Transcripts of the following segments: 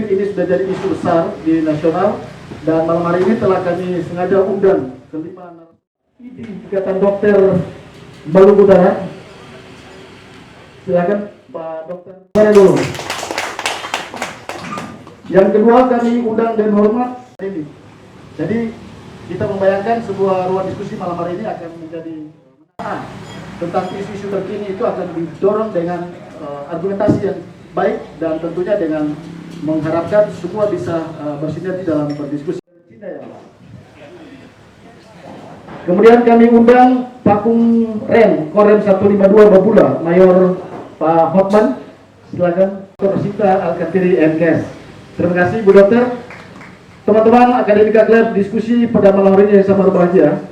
COVID ini sudah jadi isu besar di nasional, dan malam hari ini telah kami sengaja undang kelima Ikatan Dokter Maluku Utara. Silakan Pak Dokter. Saya dulu. Yang kedua kami undang dan hormat ini. Jadi kita membayangkan sebuah ruang diskusi malam hari ini akan menjadi tentang isu-isu terkini itu akan didorong dengan argumentasi yang baik dan tentunya dengan mengharapkan semua bisa bersinergi dalam berdiskusi. Kemudian kami undang Pakung Rem Korem 152 Babula Mayor Pak Hotman. Silakan Dr. Sita Alkatiri MKes. Terima kasih Bu Dokter. Teman-teman Akademika Club, diskusi pada malam hari ini sama berbahagia.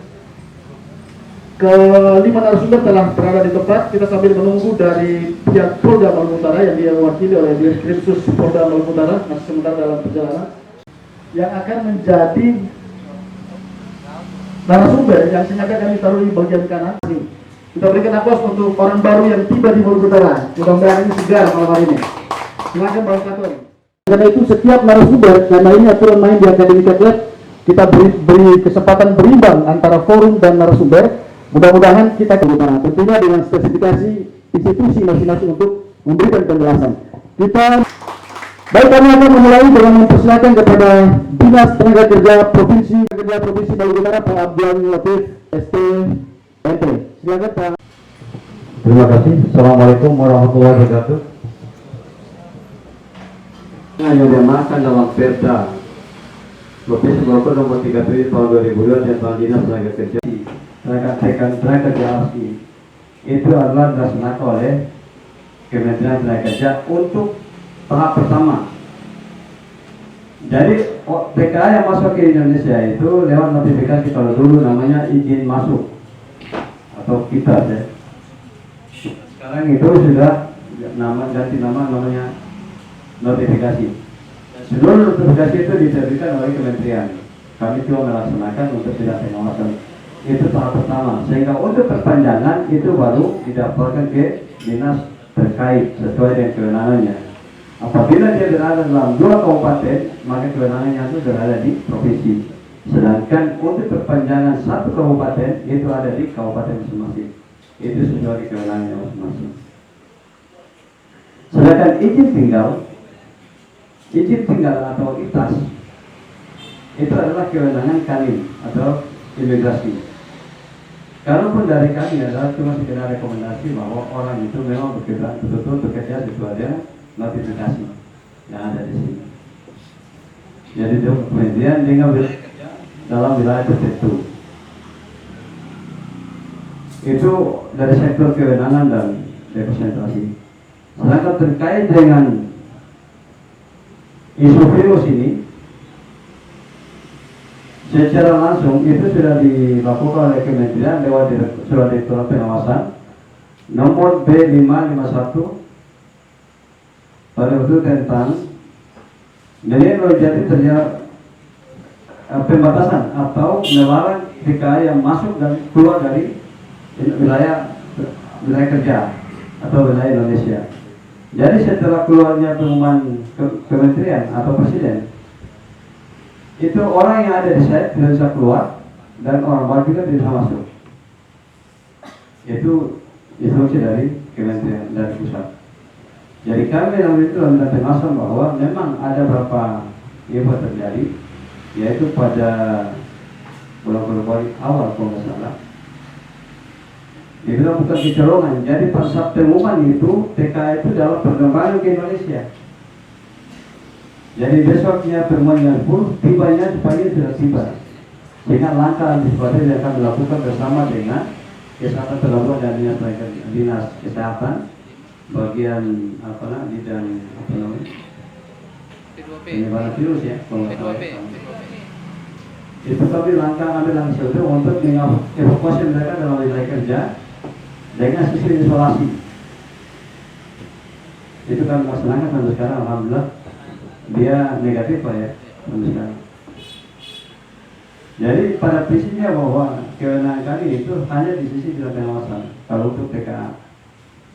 Kelima narasumber telah berada di tempat. Kita sambil menunggu dari pihak Polda Maluku Utara yang diwakili oleh Dirkrimsus Polda Maluku Utara masih sementara dalam perjalanan, yang akan menjadi narasumber yang sengaja kami taruh di bagian kanan ini. Kita berikan aplaus untuk orang baru yang tiba di Maluku Utara. Mudah-mudahan ini segar malam hari ini. Silakan Bang Katon. Karena itu setiap narasumber, karena ini aturan main di Akademika Club, kita beri kesempatan berimbang antara forum dan narasumber. Mudah-mudahan kita kebutuhan tentunya dengan spesifikasi institusi masing-masing untuk memberikan penjelasan. Baik, kami akan memulai dengan mempersilakan kepada Dinas Tenaga Kerja Provinsi Maluku Utara Pak Abdul Latif STMP. Silakan Pak. Terima kasih. Assalamualaikum warahmatullahi wabarakatuh. Yang diamankan dalam Perda Provinsi Maluku nomor 37 tahun 2002 tentang Dinas Tenaga Kerja. Tenaga kerja asli itu adalah dilaksanakan oleh Kementerian Tenaga Kerja untuk tahap pertama. Jadi TKA yang masuk ke Indonesia itu lewat notifikasi, kalau dulu namanya izin masuk atau kita ya. Sekarang itu sudah ganti nama namanya notifikasi. Seluruh notifikasi itu diterbitkan oleh kementerian. Kami cuma melaksanakan untuk tidak pengawasan. Itu tahap pertama, sehingga untuk perpanjangan itu baru didaftarkan ke dinas terkait sesuai dengan kewenangannya. Apabila dia berada dalam 2 kabupaten, maka kewenangannya itu berada di provinsi. Sedangkan untuk perpanjangan 1 kabupaten itu ada di kabupaten masing-masing. Itu sesuai kewenangannya masing-masing. Sedangkan izin tinggal atau ITAS itu adalah kewenangan kami atau imigrasi. Kalaupun dari kami adalah cuma sekedar rekomendasi bahwa orang itu memang betul-betul bekerja sesuai dengan notifikasi yang ada di sini. Jadi kemudian dengan bekerja dalam wilayah tertentu. Itu dari sektor kewenangan dan representasi. Sedangkan terkait dengan isu virus ini, secara langsung itu sudah dilakukan oleh kementerian lewat surat direktorat pengawasan nomor B551 pada waktu tentang jadi terjadi pembatasan atau melarang TKA yang masuk dan keluar dari wilayah kerja atau wilayah Indonesia. Jadi setelah keluarnya pengumuman kementerian atau presiden, itu orang yang ada di site tidak bisa keluar dan orang baru juga tidak bisa masuk. Itu instruksi dari kementerian dari pusat. Jadi kami yang itu dalam pengawasan bahwa memang ada beberapa info terjadi, yaitu pada bulan awal kalau nggak salah. Itu bukan kecolongan. Jadi pada saat pengumuman itu TKA itu dalam perkembangan ke Indonesia. Jadi besoknya pertemuan pun tibanya pagi sudah tiba. Sehingga langkah antisipasi yang akan dilakukan bersama dengan Kesehatan Pelabuhan dan Dinas Kesehatan bagian bidang penyebaran virus ya. Itu kami ambil langkah itu untuk mengevakuasi mereka dalam wilayah kerja dengan sistem isolasi. Itu kami laksanakan sampai sekarang, alhamdulillah dia negatif Pak ya sampai sekarang. Jadi pada prinsipnya bahwa kewenangan kami itu hanya di sisi pengawasan kalau untuk TKA,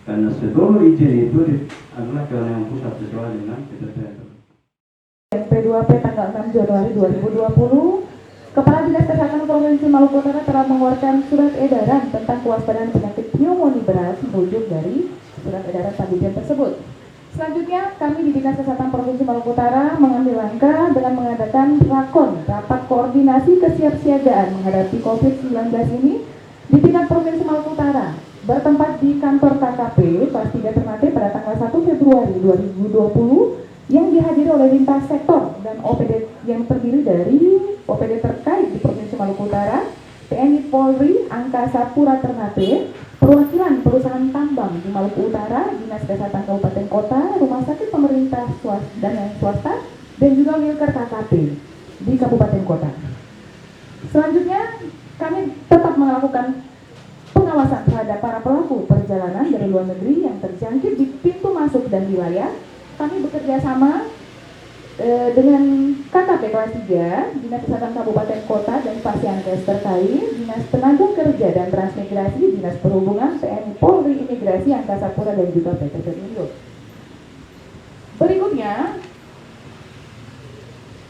karena seluruh izin itu adalah kewenangan pusat sesuai dengan ketentuan. P2P tanggal 6 Januari 2020, Kepala Dinas Kesehatan Provinsi Maluku Utara telah mengeluarkan surat edaran tentang kewaspadaan penyakit pneumonia berat merujuk dari surat edaran paguyuban tersebut. Selanjutnya, kami di Dinas Kesehatan Provinsi Maluku Utara mengambil langkah dengan mengadakan rapat koordinasi kesiapsiagaan menghadapi COVID-19 ini di tingkat Provinsi Maluku Utara, bertempat di kantor KKP kelas 3 Ternate pada tanggal 1 Februari 2020 yang dihadiri oleh lintas sektor dan OPD yang terdiri dari OPD terkait di Provinsi Maluku Utara, TNI Polri, Angkasa Pura Ternate, perwakilan perusahaan tambang di Maluku Utara, Dinas Kesehatan Kabupaten Kota, Rumah Sakit Pemerintah dan yang swasta, dan juga Wilker KKP di Kabupaten Kota. Selanjutnya, kami tetap melakukan pengawasan terhadap para pelaku perjalanan dari luar negeri yang terjangkit di pintu masuk dan wilayah. Kami bekerja sama dengan KKP kelas 3, Dinas Kesehatan Kabupaten Kota dan Pasienkes terkait, Dinas Tenaga Kerja dan Transmigrasi, Dinas Perhubungan, TNI Polri, Imigrasi, Angkasa Pura, dan juga PT Pelindo. Berikutnya,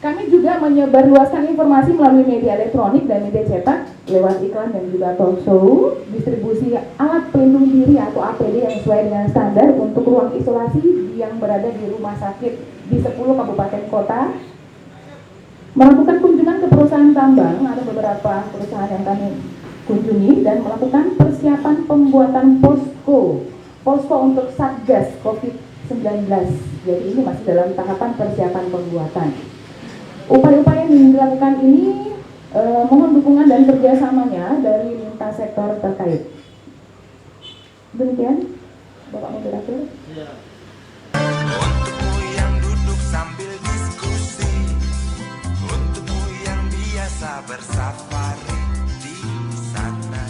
kami juga menyebarluaskan informasi melalui media elektronik dan media cetak lewat iklan dan juga talk show, distribusi alat pelindung diri atau APD yang sesuai dengan standar untuk ruang isolasi yang berada di rumah sakit di 10 kabupaten kota, melakukan kunjungan ke perusahaan tambang, ada beberapa perusahaan yang kami kunjungi, dan melakukan persiapan pembuatan posko untuk Satgas COVID-19. Jadi ini masih dalam tahapan persiapan pembuatan. Upaya-upaya yang dilakukan ini mohon dukungan dan kerjasamanya dari lintas sektor terkait. Demikian, Bapak Moderator. Untukmu yang duduk sambil diskusi, untukmu yang biasa bersafari di sana,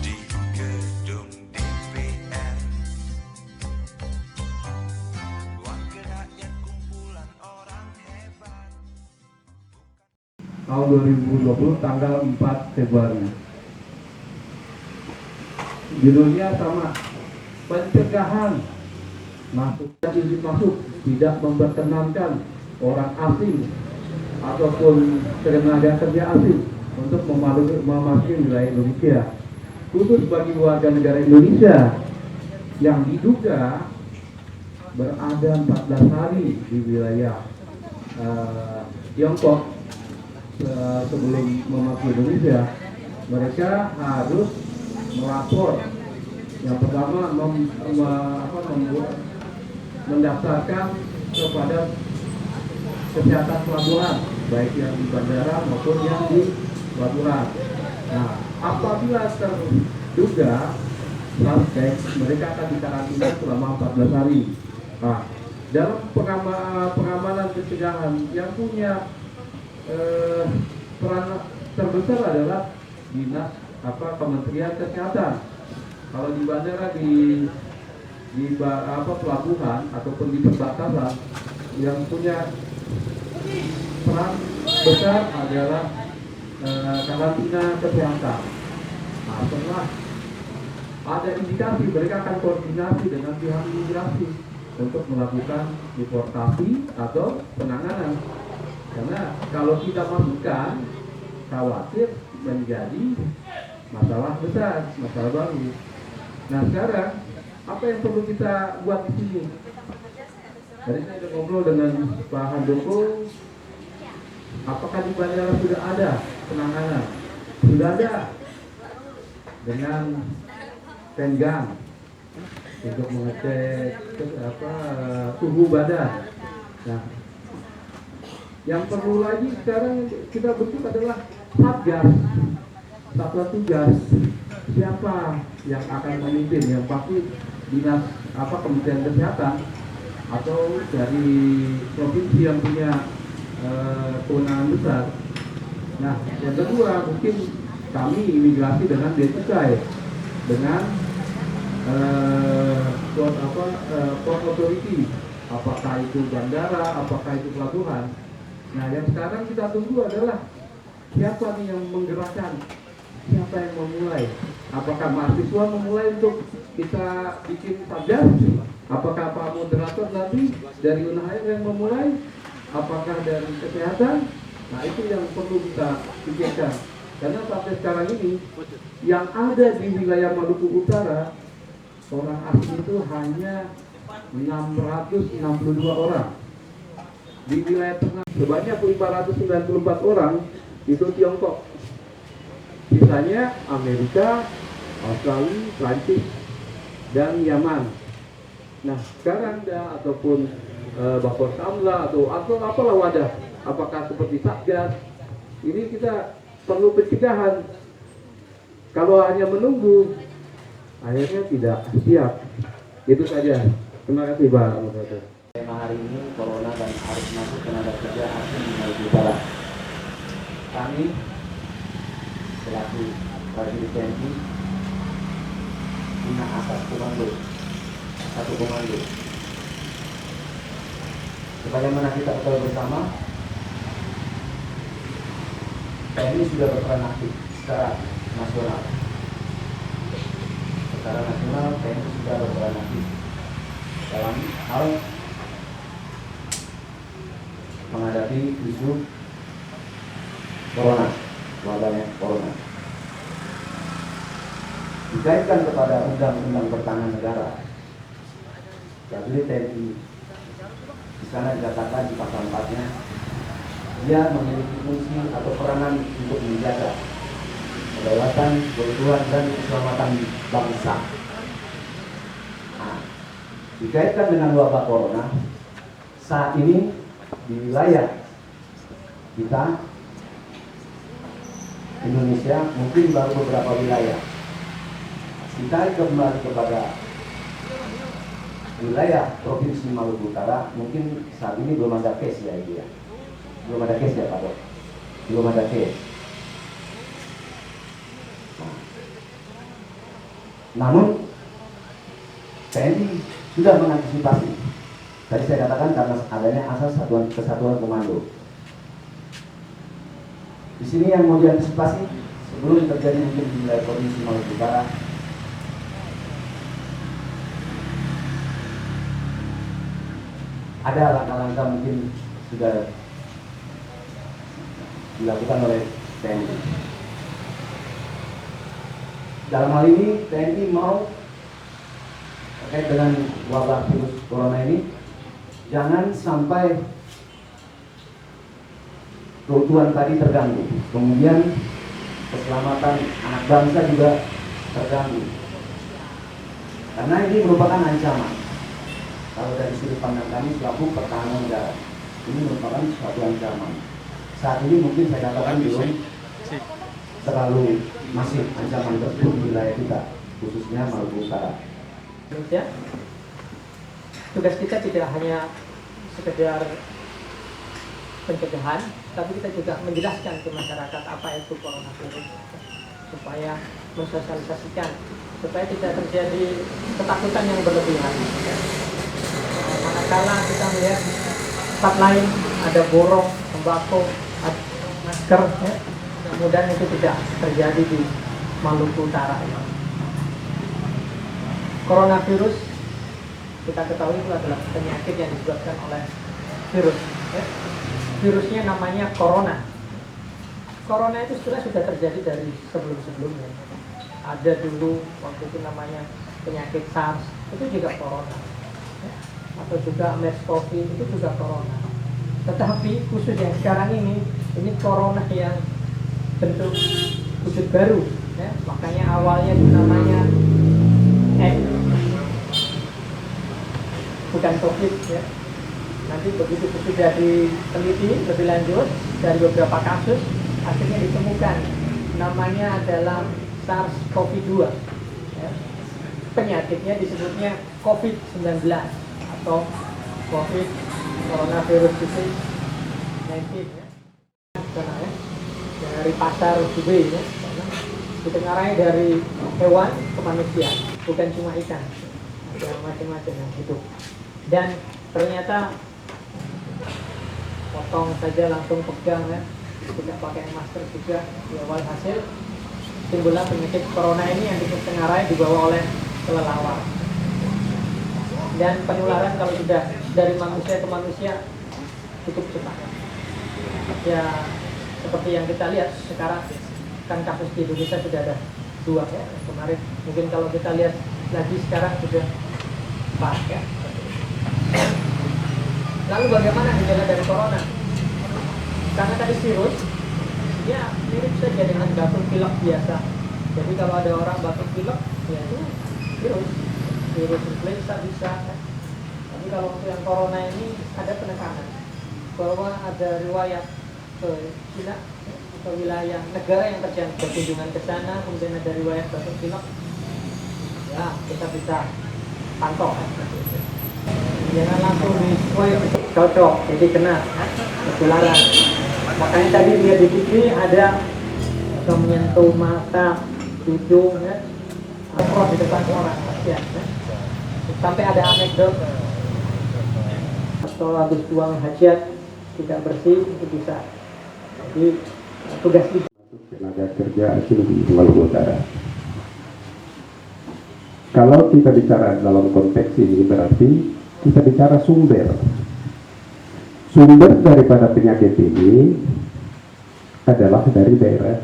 di gedung DPR, wakil rakyat kumpulan orang hebat. Tahun 2020 tanggal 4 Februari. Judulnya sama, pencegahan izin masuk tidak memperkenankan orang asing ataupun tenaga kerja asing untuk memasuki wilayah Indonesia, khusus bagi warga negara Indonesia yang diduga berada 14 hari di wilayah Tiongkok sebelum memasuki Indonesia. Mereka harus melapor. Yang pertama mendaftarkan kepada kesehatan pelabuhan, baik yang di bandara maupun yang di pelabuhan. Nah, apabila terduga suspek, mereka akan dikarantina selama 14 hari. Nah, dalam pengamanan pencegahan yang punya peran terbesar adalah dinas Kementerian Kesehatan. Kalau di bandara di pelabuhan ataupun di perbatasan, yang punya peran besar adalah karantina kesehatan. Nah, setelah ada indikasi, mereka akan koordinasi dengan pihak imigrasi untuk melakukan deportasi atau penanganan. Karena kalau tidak masukkan, khawatir menjadi masalah besar, masalah baru. Nah, sekarang apa yang perlu kita buat di sini? Tadi saya sudah ngobrol dengan Pak Handoko, apakah di bandara sudah ada penanganan? Sudah ada, dengan tenggang untuk mengecek suhu badan. Nah, yang perlu lagi sekarang kita bentuk adalah Satgas, satuan tugas. Siapa yang akan memimpin? Yang pasti dinas Kementerian Kesehatan atau dari provinsi yang punya kewenangan besar. Nah, yang kedua mungkin kami imigrasi dengan Bea Cukai, dengan Port Authority, apakah itu bandara, apakah itu pelabuhan. Nah, yang sekarang kita tunggu adalah siapa nih yang menggerakkan, siapa yang memulai. Apakah mahasiswa memulai untuk kita bikin satgas, Apakah Pak moderator nanti dari UNHCR yang memulai? Apakah dari kesehatan? Nah itu yang perlu kita pikirkan. Karena sampai sekarang ini yang ada di wilayah Maluku Utara orang asing itu hanya 662 orang. Di wilayah tengah sebanyak 594 orang itu Tiongkok. Sisanya Amerika, Australia, Prancis, dan Yaman. Nah sekarang ataupun Bapor Samla atau apalah wadah, apakah seperti Satgas, ini kita perlu pencegahan. Kalau hanya menunggu, akhirnya tidak siap. Itu saja. Terima kasih Pak Moderator. Tema hari ini Corona dan arus masuk tenaga kerja asing di Maluku Utara. Kami selaku prajurit TNI punya asas komando, satu komando. Sebagaimana kita ketahui bersama, TNI sudah berperan aktif secara nasional. Secara nasional TNI sudah berperan aktif dalam hal menghadapi isu corona, wabahnya corona. Dikaitkan kepada Undang-Undang Pertahanan Negara, prajurit TNI di sana dikatakan di pasal 4-nya dia memiliki fungsi atau peranan untuk menjaga kedaulatan, keutuhan dan keselamatan bangsa. Nah, dikaitkan dengan wabah corona saat ini di wilayah kita Indonesia, mungkin baru beberapa wilayah. Kita kembali kepada wilayah Provinsi Maluku Utara, mungkin saat ini belum ada case ya itu ya. Belum ada case ya Pak Dok? Belum ada case. Nah, namun TNI sudah mengantisipasi. Tadi saya katakan karena adanya asas kesatuan komando. Di sini yang mau diantisipasi sebelum terjadi mungkin di wilayah Provinsi Maluku Utara, ada langkah-langkah mungkin sudah dilakukan oleh TNI. Dalam hal ini TNI mau terkait dengan wabah virus corona ini, jangan sampai keutuhan tadi terganggu, kemudian keselamatan anak bangsa juga terganggu, karena ini merupakan ancaman. Kalau dari sudut pandang kami selaku pertahanan negara, ini merupakan suatu ancaman. Saat ini mungkin saya katakan belum terlalu masif ancaman tersebut di wilayah kita, khususnya Maluku Utara. Ya, tugas kita tidak hanya sekedar pencegahan, tapi kita juga menjelaskan ke masyarakat apa itu coronavirus, supaya mensosialisasikan, supaya tidak terjadi ketakutan yang berlebihan. Manakala kita melihat tempat lain ada borong, sembako, ada masker, ya, mudah-mudahan itu tidak terjadi di Maluku Utara. Ya. Coronavirus kita ketahui itu adalah penyakit yang disebabkan oleh virus. Ya. Virusnya namanya corona. Corona itu sudah terjadi dari sebelum-sebelumnya. Ada dulu waktu itu namanya penyakit SARS, itu juga corona. Ya. Atau juga MERS-CoV itu juga corona. Tetapi khusus yang sekarang ini corona yang bentuk wujud baru. Ya. Makanya awalnya itu namanya bukan COVID ya. Nanti begitu sudah diteliti lebih lanjut dari beberapa kasus, akhirnya ditemukan namanya adalah SARS-CoV-2 ya. Penyakitnya disebutnya COVID-19 atau COVID Coronavirus Disease 19 ya. Karena, ya, dari pasar Hubei ya, ditengarai dari hewan ke manusia, bukan cuma ikan, ada macam-macam yang gitu. Dan ternyata potong saja langsung pegang ya, tidak pakai masker juga. Di awal hasil timbullah penyakit corona ini yang ditengarai dibawa oleh kelelawar. Dan penularan kalau sudah dari manusia ke manusia cukup cepat. Ya seperti yang kita lihat sekarang kan kasus di Indonesia sudah ada 2 ya. Kemarin mungkin kalau kita lihat lagi sekarang sudah 4 ya. Lalu bagaimana gejala dari corona? Karena tadi virus, ya mirip saja dengan batuk pilek biasa. Jadi kalau ada orang batuk pilek, ya itu virus influenza bisa. Tapi kalau untuk yang corona ini ada penekanan bahwa ada riwayat ke Cina atau wilayah negara yang terjangkit berkunjungan ke sana, kemudian ada riwayat batuk pilek, ya kita bisa pantau. Jangan langsung cocok, jadi kena ketularan. Makanya tadi lihat di TV ada atau menyentuh mata, hidung, ya, atau di depan orang, ya. Sampai ada anekdot atau habis buang hajat tidak bersih itu bisa. Jadi tugas kita. Tenaga kerja asing di Maluku Utara. Kalau kita bicara dalam konteks ini berarti kita bicara sumber daripada penyakit ini adalah dari daerah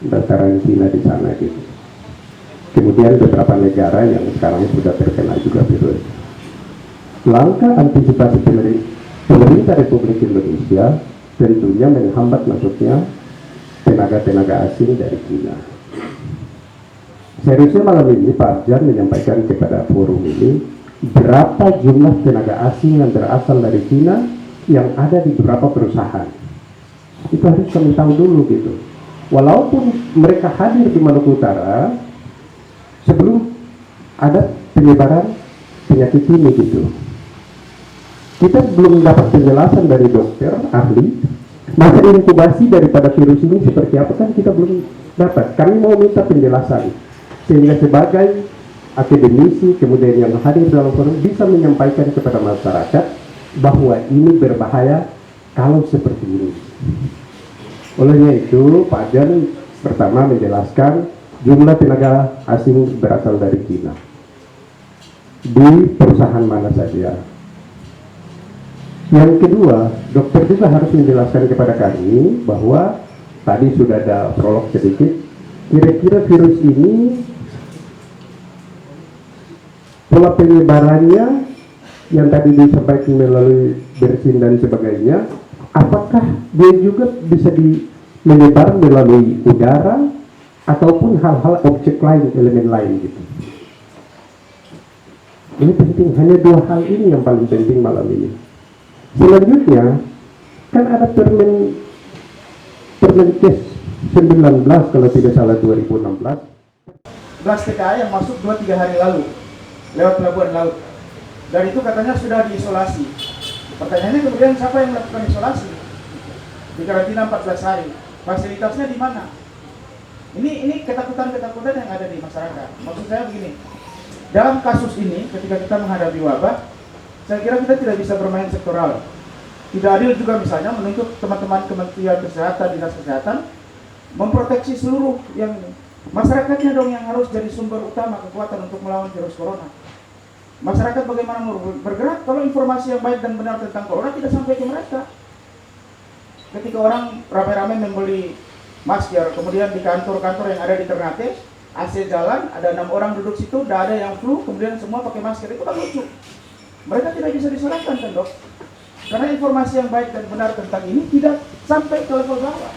dataran Cina di sana gitu. Kemudian beberapa negara yang sekarang sudah terkena juga virus. Langkah antisipasi pemerintah Republik Indonesia tentunya menghambat masuknya tenaga-tenaga asing dari Cina. Seharusnya malam ini Pak Arjan menyampaikan kepada forum ini berapa jumlah tenaga asing yang berasal dari Cina yang ada di beberapa perusahaan. Itu harus kami tahu dulu gitu. Walaupun mereka hadir di Maluku Utara sebelum ada penyebaran penyakit ini gitu. Kita belum dapat penjelasan dari dokter ahli masa inkubasi daripada virus ini seperti apa kan kita belum dapat. Kami mau minta penjelasan sehingga sebagai akademisi kemudian yang hadir dalam forum bisa menyampaikan kepada masyarakat bahwa ini berbahaya kalau seperti ini. Olehnya itu Pak Jan pertama menjelaskan jumlah tenaga asing berasal dari Cina di perusahaan mana saja. Yang kedua, dokter juga harus menjelaskan kepada kami bahwa tadi sudah ada prolog sedikit, kira-kira virus ini pola penyebarannya yang tadi disampaikan melalui bersin dan sebagainya, apakah dia juga bisa menyebar melalui udara ataupun hal-hal objek lain, elemen lain gitu. Ini penting, hanya 2 hal ini yang paling penting malam ini. Selanjutnya kan ada Permenkes 19 kalau tidak salah 2016 TKA yang masuk 2-3 hari lalu lewat pelabuhan laut, dan itu katanya sudah diisolasi. Pertanyaannya kemudian siapa yang melakukan isolasi? Di karantina 14 hari. Fasilitasnya di mana? Ini ketakutan-ketakutan yang ada di masyarakat. Maksud saya begini, dalam kasus ini ketika kita menghadapi wabah, saya kira kita tidak bisa bermain sektoral. Tidak adil juga misalnya menuntut teman-teman Kementerian Kesehatan, Dinas Kesehatan memproteksi seluruh yang masyarakatnya dong yang harus jadi sumber utama kekuatan untuk melawan virus corona. Masyarakat bagaimana bergerak kalau informasi yang baik dan benar tentang corona tidak sampai ke mereka. Ketika orang ramai-ramai membeli masker, kemudian di kantor-kantor yang ada di Ternate, AC jalan, ada 6 orang duduk situ, tidak ada yang flu, kemudian semua pakai masker, itu kan lucu. Mereka tidak bisa disalahkan kan dok? Karena informasi yang baik dan benar tentang ini tidak sampai ke level bawah.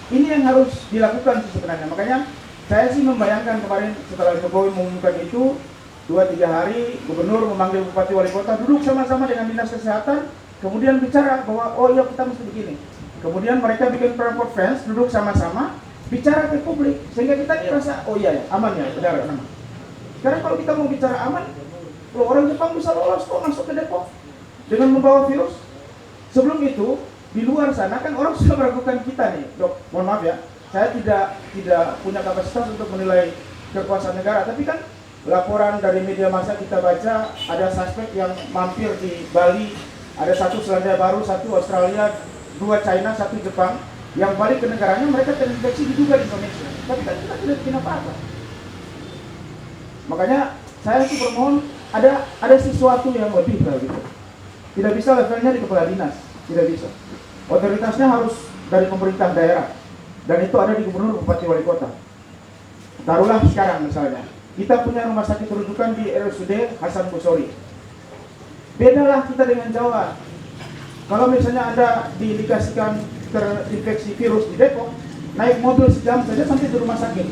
Ini yang harus dilakukan sebenarnya. Makanya saya sih membayangkan kemarin setelah Jokowi mengumumkan itu, 2-3 hari gubernur memanggil bupati wali kota duduk sama-sama dengan dinas kesehatan, kemudian bicara bahwa oh iya kita mesti begini. Kemudian mereka bikin conference, duduk sama-sama, bicara ke publik sehingga kita merasa oh iya ya, aman ya, benar aman. Sekarang kalau kita mau bicara aman, kalau orang Jepang bisa lolos kok masuk ke Depok dengan membawa virus. Sebelum itu di luar sana kan orang sudah meragukan kita nih, dok. Mohon maaf ya, saya tidak punya kapasitas untuk menilai kekuasaan negara, tapi kan laporan dari media massa kita baca ada suspek yang mampir di Bali, ada 1 Selandia Baru, 1 Australia, 2 China, 1 Jepang yang balik ke negaranya mereka terinfeksi diduga di Indonesia, tapi kan kita tidak bikin apa-apa. Makanya saya sih bermohon ada sesuatu yang lebih dari itu. Tidak bisa levelnya di kepala dinas, tidak bisa. Otoritasnya harus dari pemerintah daerah, dan itu ada di gubernur, bupati, wali kota. Taruhlah sekarang misalnya, kita punya rumah sakit rujukan di RSUD Hasan Kusori. Bedalah kita dengan Jawa. Kalau misalnya Anda diindikasikan terinfeksi virus di Depok, naik mobil sejam saja sampai di rumah sakit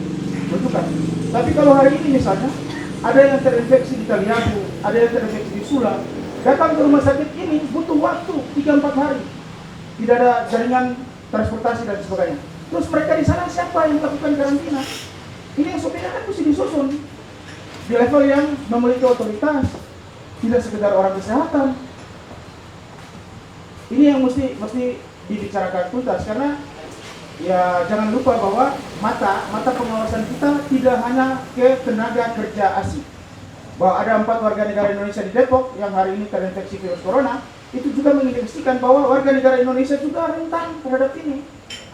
rujukan. Tapi kalau hari ini misalnya ada yang terinfeksi di Taliabu, ada yang terinfeksi di Sula, datang ke rumah sakit ini butuh waktu 3-4 hari. Tidak ada jaringan transportasi dan sebagainya. Terus mereka di sana siapa yang melakukan karantina? Ini yang SOP-nya kan mesti disusun di level yang memiliki otoritas, tidak sekedar orang kesehatan. Ini yang mesti dibicarakan tuntas, karena ya jangan lupa bahwa mata pengawasan kita tidak hanya ke tenaga kerja asing. Bahwa ada 4 warga negara Indonesia di Depok yang hari ini terinfeksi virus corona, itu juga mengindikasikan bahwa warga negara Indonesia juga rentan terhadap ini.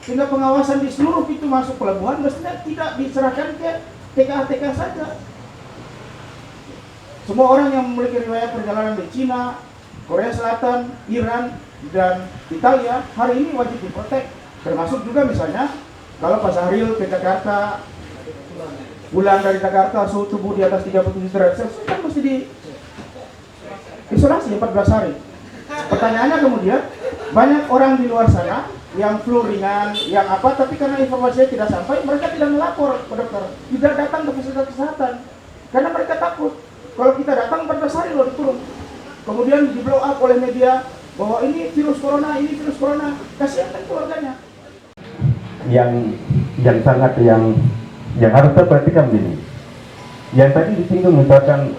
Sehingga pengawasan di seluruh pintu masuk pelabuhan mestinya tidak diserahkan ke TKA saja. Semua orang yang memiliki riwayat perjalanan di Cina, Korea Selatan, Iran, dan Italia hari ini wajib diprotek. Termasuk juga misalnya kalau Pak Sahril ke Jakarta, pulang dari Jakarta suhu tubuh di atas 37 derajat Celcius kan mesti di isolasi 14 hari. Pertanyaannya kemudian, banyak orang di luar sana yang flu ringan, yang apa, tapi karena informasinya tidak sampai, mereka tidak melapor ke dokter, tidak datang ke fasilitas kesehatan, karena mereka takut. Kalau kita datang 14 hari loh dikurung, kemudian di blow up oleh media bahwa ini virus corona, kasihan kan keluarganya. Yang sangat yang harus kita perhatikan begini. Yang tadi disinggung misalkan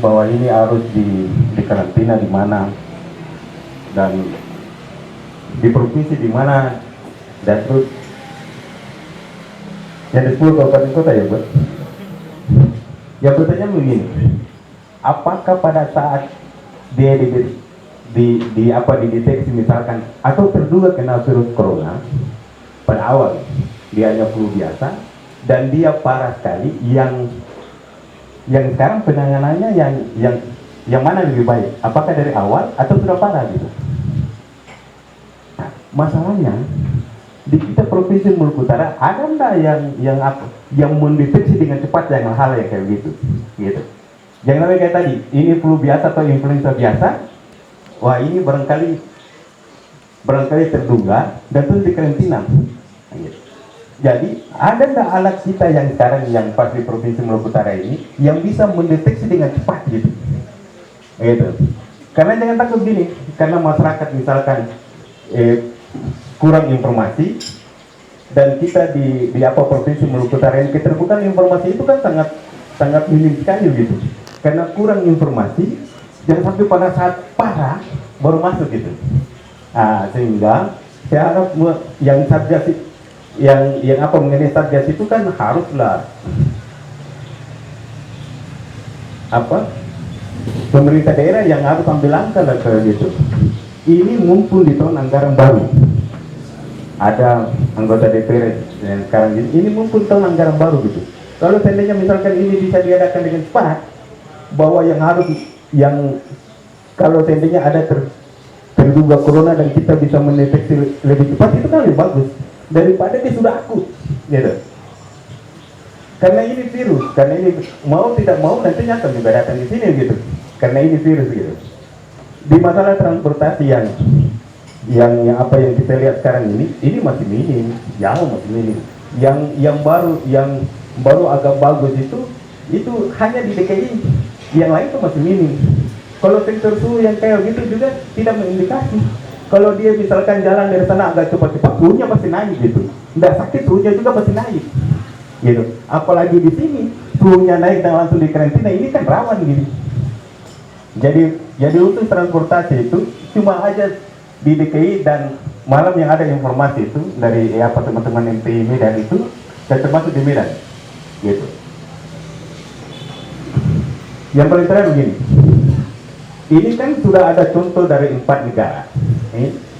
bahwa ini harus di karantina di mana dan di provinsi di mana, dan terus yang di 10 kabupaten kota ya, Bu. Yang bertanya begini, apakah pada saat dia dideteksi misalkan atau terduga kena virus corona pada awal dia hanya flu biasa dan dia parah sekali, yang sekarang penanganannya yang mana lebih baik? Apakah dari awal atau sudah parah gitu? Nah, masalahnya di kita provinsi Maluku Utara ada enggak yang mendeteksi dengan cepat yang hal yang kayak gitu. Yang namanya kayak tadi, ini flu biasa atau influenza biasa, wah ini barangkali terduga dan terus dikarantina. Jadi ada enggak alat kita yang sekarang yang pas di provinsi Maluku Utara ini yang bisa mendeteksi dengan cepat gitu. Karena jangan takut gini, karena masyarakat misalkan kurang informasi, dan kita di provinsi Maluku Utara ini keterbukaan informasi itu kan sangat minim sekali gitu. Karena kurang informasi, jangan sampai pada saat parah baru masuk gitu. Nah, sehingga saya harap yang satgas yang mengenai satgas itu kan haruslah pemerintah daerah yang harus ambil langkah lah gitu. Ini mumpul di tahun anggaran baru. Ada anggota DPR yang sekarang ini mumpul tahun anggaran baru gitu. Kalau seandainya misalkan ini bisa diadakan dengan cepat, bahwa yang kalau seandainya ada terduga corona dan kita bisa mendeteksi lebih cepat, itu kan lebih bagus daripada dia sudah akut gitu. Karena ini virus, karena ini mau tidak mau nantinya akan juga datang di sini gitu. Karena ini virus gitu. Di masalah transportasi yang apa yang kita lihat sekarang ini masih minim, jauh masih minim. Yang baru agak bagus itu hanya di DKI, yang lain itu masih minim. Kalau sensor suhu yang kayak gitu juga tidak mengindikasi. Kalau dia misalkan jalan dari sana agak cepat-cepat, suhunya pasti naik gitu. Nggak sakit, suhunya juga pasti naik gitu. Apalagi di sini suhunya naik dan langsung di karantina, ini kan rawan gitu. Jadi untuk transportasi itu cuma aja di DKI, dan malam yang ada informasi itu dari teman-teman MPI Medan itu, dan termasuk di Medan gitu. Yang paling terakhir begini, ini kan sudah ada contoh dari 4 negara,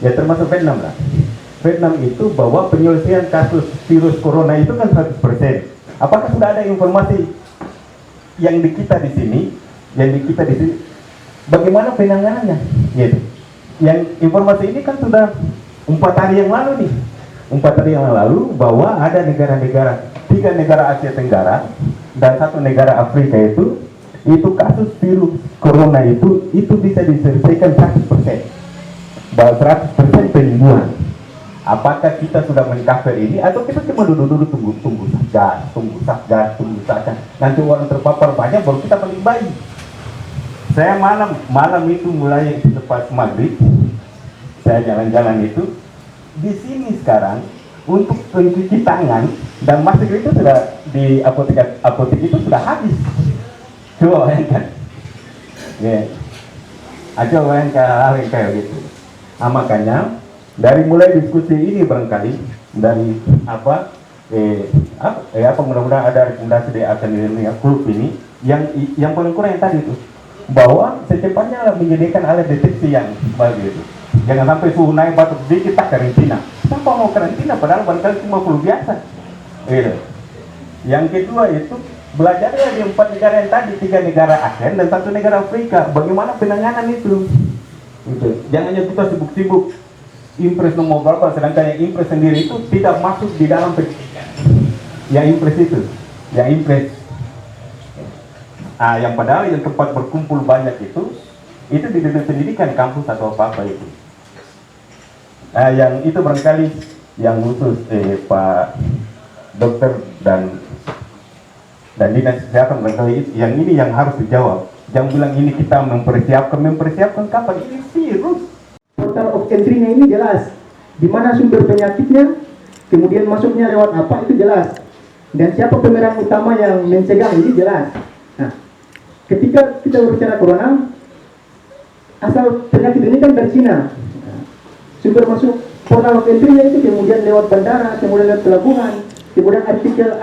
ya termasuk Vietnam lah. Vietnam itu bahwa penyelesaian kasus virus corona itu kan 100%. Apakah sudah ada informasi yang di kita di sini yang kita di sini. Bagaimana penanganannya? Gitu. Yang informasi ini kan sudah 4 hari yang lalu nih. 4 hari yang lalu bahwa ada negara-negara, 3 negara Asia Tenggara dan 1 negara Afrika itu kasus virus corona itu bisa diselesaikan 100%. Bahwa 100% penyembuhan. Apakah kita sudah mengcover ini atau kita cuma duduk-duduk tunggu satgas. Nanti orang terpapar banyak baru kita paling baik. Saya malam itu mulai tepat maghrib, saya jalan-jalan itu di sini sekarang untuk mencuci tangan dan masker itu sudah di apotek itu sudah habis. Coba bayangkan, ya, aja bayangkan hal yang kayak gitu. Nah, makanya dari mulai diskusi ini barangkali dari mudah-mudahan ada rekomendasi dari akademia klub ini yang paling kurang yang tadi itu, bahwa secepatnya menyediakan alat deteksi yang bagus itu. Jangan sampai suhu naik batuk sedikit tak karantina. Siapa mau karantina padahal barangkali cuma flu biasa. Gitu. Yang kedua itu belajar dari 4 negara yang tadi, 3 negara ASEAN dan 1 negara Afrika. Bagaimana penanganan itu? Gitu. Jangan hanya kita sibuk-sibuk impres nomor berapa, sedangkan yang impres sendiri itu tidak masuk di dalam pendidikan. Yang impres itu, yang impres. Yang padahal yang tempat berkumpul banyak itu di dunia pendidikan, kampus atau apa itu. Yang itu barangkali yang khusus Pak Dokter dan Dinas Kesehatan barangkali yang ini yang harus dijawab. Jangan bilang ini kita mempersiapkan kapan, ini virus. Portal of entry-nya ini jelas, di mana sumber penyakitnya, kemudian masuknya lewat apa itu jelas, dan siapa pemeran utama yang mencegah ini jelas. Nah, ketika kita berbicara corona, asal penyakit ini kan dari Cina. Sumber masuk portal of entry-nya itu kemudian lewat bandara, kemudian lewat pelabuhan, kemudian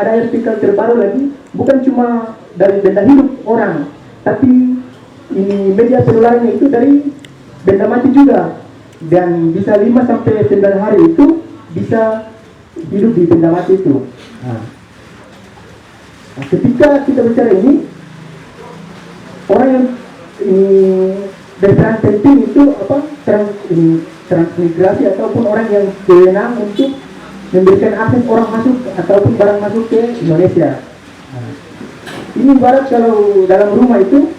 ada artikel terbaru lagi, bukan cuma dari benda hidup orang, tapi ini media selularnya itu dari benda mati juga, dan bisa 5-9 hari itu bisa hidup di benda mati itu. Nah, ketika kita bicara ini, orang yang berperan penting itu transmigrasi ataupun orang yang berwenang untuk memberikan akses orang masuk ataupun barang masuk ke Indonesia. Ini ibarat kalau dalam rumah itu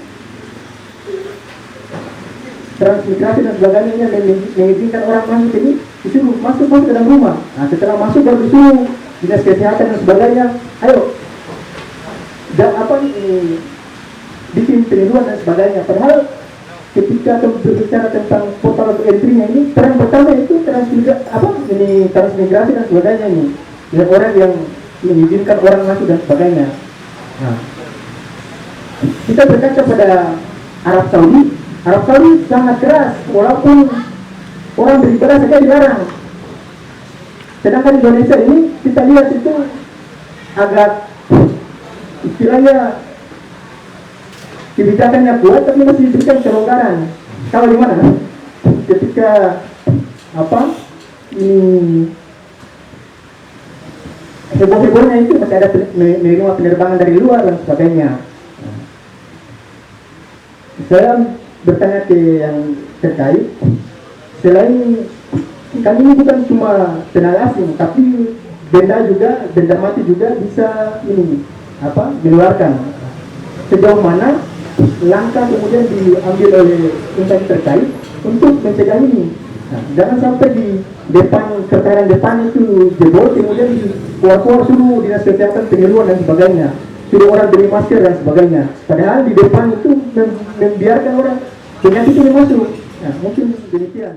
transmigrasi dan sebagainya mengizinkan orang masuk ini, disuruh masuk ke dalam rumah. Nah, setelah masuk baru disuruh dinas kesehatan dan sebagainya, ayo bikin penelitian dan sebagainya. Padahal ketika berbicara tentang portal entry-nya ini, peran pertama itu transmigrasi dan sebagainya ini, dengan orang yang mengizinkan orang masuk dan sebagainya. Nah, kita berkaca pada Arab Saudi sangat keras, walaupun orang beribadah saja dilarang. Sedangkan Indonesia ini kita lihat itu agak istilahnya kebijakannya kuat tapi masih diberikan kelonggaran. Kalau di mana? Ketika heboh-hebohnya itu masih ada menerima penerbangan dari luar dan sebagainya. Saya bertanya ke yang terkait, selain kan ini bukan cuma tenaga asing, tapi benda mati juga bisa mengeluarkan. Sejauh mana langkah kemudian diambil oleh instansi terkait untuk mencegah ini? Nah, jangan sampai di kertaran depan itu jebol, kemudian keluar suruh dinas kesehatan penyuluhan dan sebagainya, suruh orang beli masker dan sebagainya. Padahal di depan itu membiarkan orang penyakit itu masuk. Nah, mungkin demikian.